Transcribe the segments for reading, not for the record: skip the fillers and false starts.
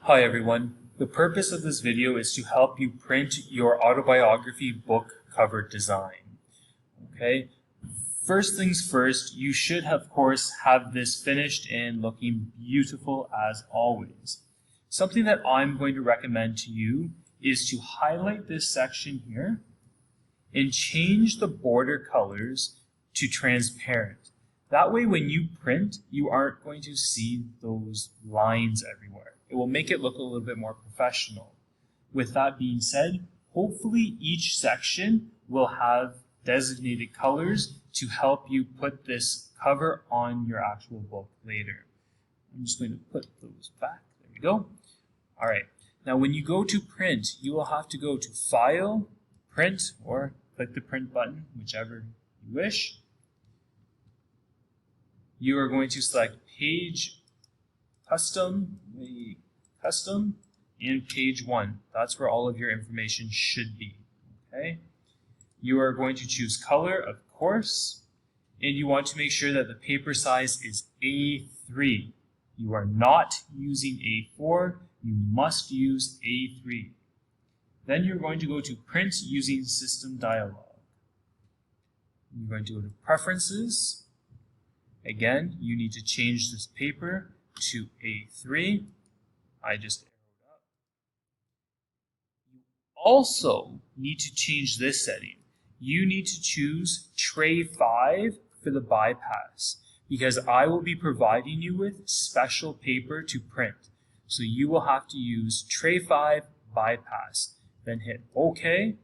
Hi everyone. The purpose of this video is to help you print your autobiography book cover design. Okay. First things first, you should of course have this finished and looking beautiful as always. Something that I'm going to recommend to you is to highlight this section here and change the border colors to transparent. That way when you print, you aren't going to see those lines everywhere. It will make it look a little bit more professional. With that being said, hopefully each section will have designated colors to help you put this cover on your actual book later. I'm just going to put those back. There we go. All right. Now when you go to print, you will have to go to File, Print, or click the Print button, whichever you wish. You are going to select Page Custom, and Page 1. That's where all of your information should be. Okay. You are going to choose color, of course, and you want to make sure that the paper size is A3. You are not using A4. You must use A3. Then you're going to go to Print using System Dialog. You're going to go to Preferences. Again, you need to change this paper to A3. I just arrowed up. You also need to change this setting. You need to choose Tray 5 for the bypass because I will be providing you with special paper to print. So you will have to use Tray 5 bypass. Then hit OK,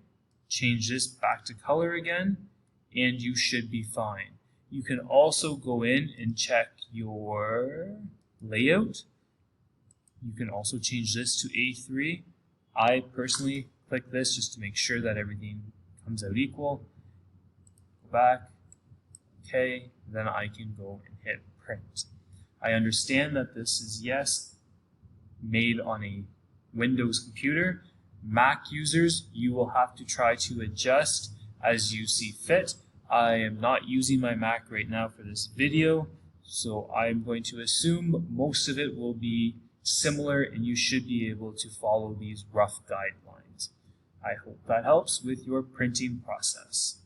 change this back to color again, and you should be fine. You can also go in and check your layout. You can also change this to A3. I personally click this just to make sure that everything comes out equal. Go back, okay, then I can go and hit print. I understand that this is, yes, made on a Windows computer. Mac users, you will have to try to adjust as you see fit. I am not using my Mac right now for this video, so I'm going to assume most of it will be similar and you should be able to follow these rough guidelines. I hope that helps with your printing process.